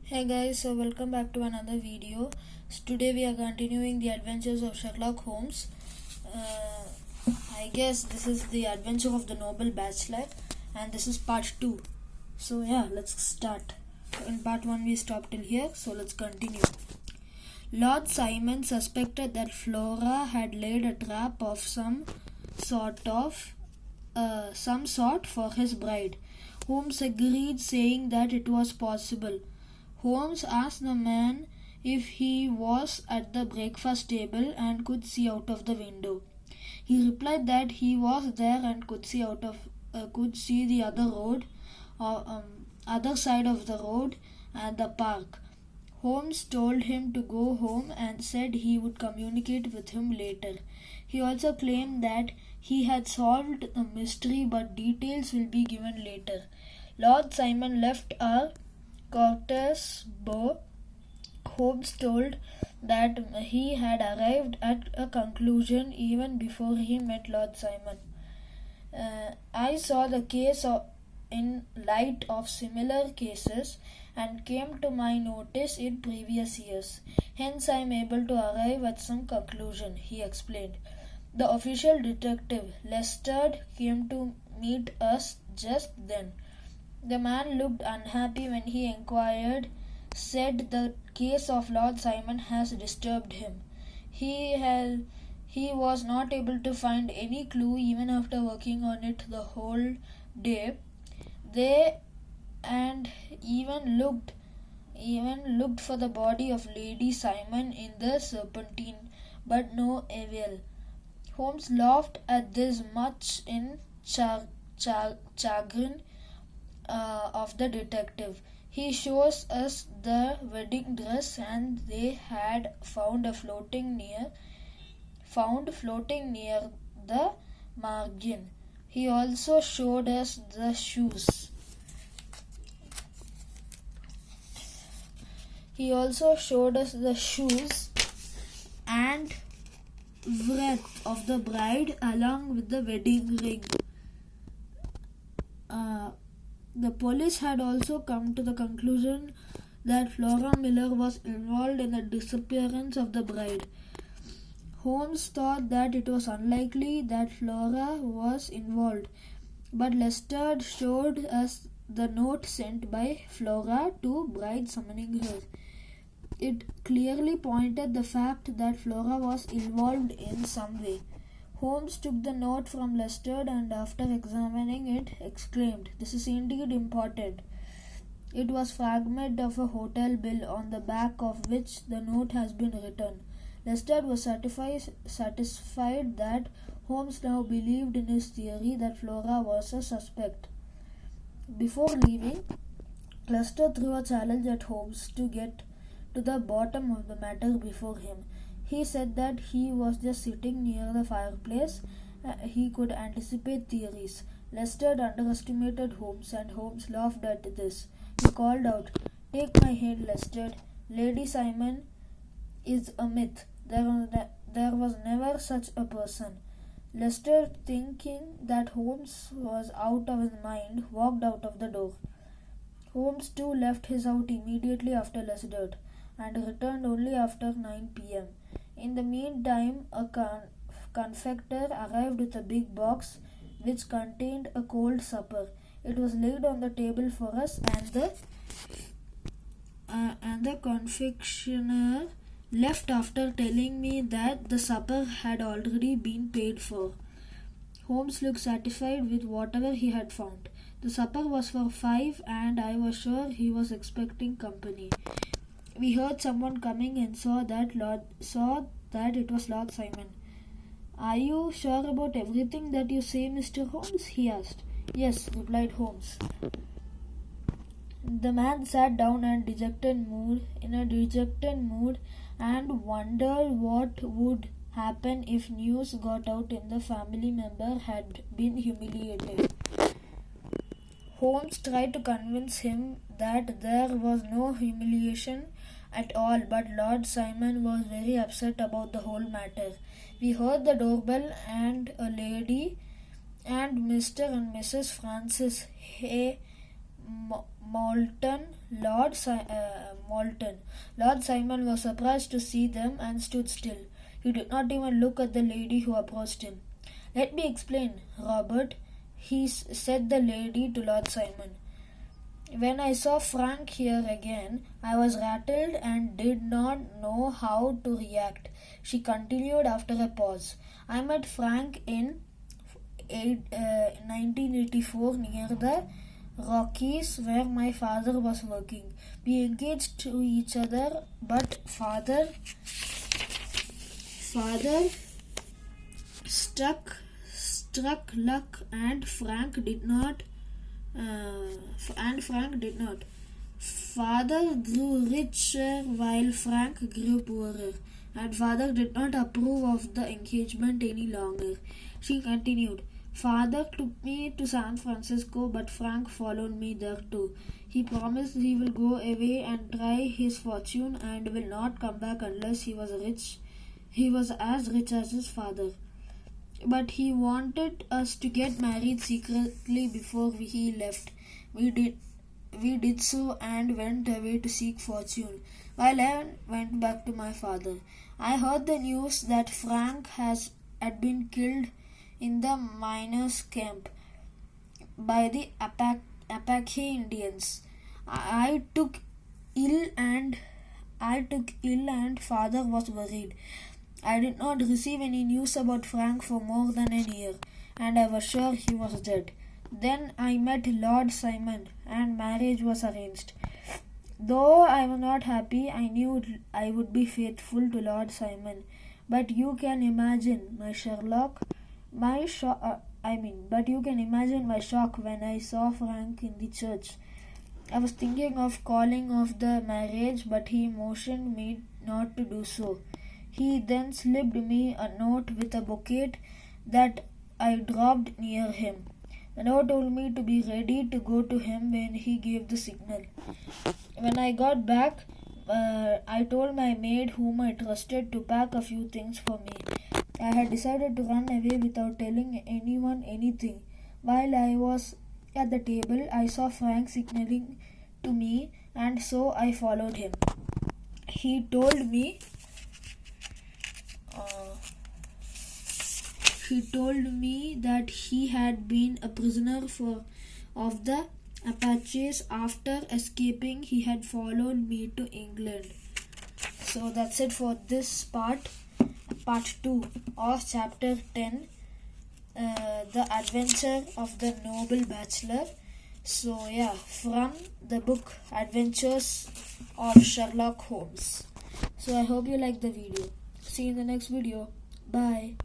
Hey guys, so welcome back to another video. Today we are continuing the adventures of Sherlock Holmes. I guess this is the adventure of the noble bachelor, and this is part 2. So yeah, let's start. In part 1 we stopped till here, so let's continue. Lord Simon suspected that Flora had laid a trap of some sort for his bride. Holmes agreed, saying that it was possible. Holmes asked the man if he was at the breakfast table and could see out of the window. He replied that he was there and could see the other side of the road and the park. Holmes told him to go home and said he would communicate with him later. He also claimed that he had solved the mystery, but details will be given later. Lord Simon left our quarters. Holmes told that he had arrived at a conclusion even before he met Lord Simon. I saw the case in light of similar cases and came to my notice in previous years. Hence I am able to arrive at some conclusion, he explained. The official detective, Lestrade, came to meet us just then. The man looked unhappy when he inquired, said the case of Lord Simon has disturbed him. He was not able to find any clue even after working on it the whole day. They and even looked for the body of Lady Simon in the Serpentine, but no avail. Holmes laughed at this, much in chagrin of the detective. He shows us the wedding dress, and they had found floating near the margin. He also showed us the shoes. And wreath of the bride along with the wedding ring. The police had also come to the conclusion that Flora Miller was involved in the disappearance of the bride. Holmes thought that it was unlikely that Flora was involved, but Lestrade showed us the note sent by Flora to bride summoning her. It clearly pointed the fact that Flora was involved in some way. Holmes took the note from Lestrade and after examining it, exclaimed, "This is indeed important." It was a fragment of a hotel bill on the back of which the note has been written. Lestrade was satisfied that Holmes now believed in his theory that Flora was a suspect. Before leaving, Lestrade threw a challenge at Holmes to get to the bottom of the matter before him. He said that he was just sitting near the fireplace. He could anticipate theories. Lestrade underestimated Holmes, and Holmes laughed at this. He called out, "Take my head, Lestrade. Lady Simon is a myth. There was never such a person." Lestrade, thinking that Holmes was out of his mind, walked out of the door. Holmes too left his house immediately after Lestrade and returned only after 9 p.m. In the meantime, a confecter arrived with a big box which contained a cold supper. It was laid on the table for us, and the confectioner left after telling me that the supper had already been paid for. Holmes looked satisfied with whatever he had found. The supper was for 5, and I was sure he was expecting company. We heard someone coming and saw that it was Lord Simon. "Are you sure about everything that you say, Mr. Holmes?" he asked. "Yes," replied Holmes. The man sat down in a dejected mood and wondered what would happen if news got out and the family member had been humiliated. Holmes tried to convince him that there was no humiliation at all, but Lord Simon was very upset about the whole matter. We heard the doorbell, and a lady and Mr. and Mrs. Francis Hay Moulton, molten. Lord Simon was surprised to see them and stood still. He did not even look at the lady who approached him. "Let me explain, Robert," said the lady to Lord Simon. "When I saw Frank here again, I was rattled and did not know how to react," she continued after a pause. "I met Frank in 1984 near the Rockies where my father was working. We engaged to each other, but father struck luck and Frank did not. Father grew richer while Frank grew poorer, and father did not approve of the engagement any longer," she continued. "Father took me to San Francisco, but Frank followed me there too. He promised he will go away and try his fortune and will not come back unless he was rich. He was as rich as his father. But he wanted us to get married secretly before he left. We did so and went away to seek fortune, while I went back to my father. I heard the news that Frank had been killed in the miners' camp by the Apache Indians. I took ill and father was worried. I did not receive any news about Frank for more than a year, and I was sure he was dead. Then I met Lord Simon, and marriage was arranged. Though I was not happy, I knew I would be faithful to Lord Simon. But you can imagine my shock when I saw Frank in the church. I was thinking of calling off the marriage, but he motioned me not to do so. He then slipped me a note with a bouquet that I dropped near him. The note told me to be ready to go to him when he gave the signal. When I got back, I told my maid, whom I trusted, to pack a few things for me. I had decided to run away without telling anyone anything. While I was at the table, I saw Frank signaling to me, and so I followed him. He told me that he had been a prisoner of the Apaches. After escaping, he had followed me to England. So that's it for this part 2 of chapter 10, The Adventure of the Noble Bachelor. So yeah, from the book Adventures of Sherlock Holmes. So I hope you like the video. See you in the next video. Bye.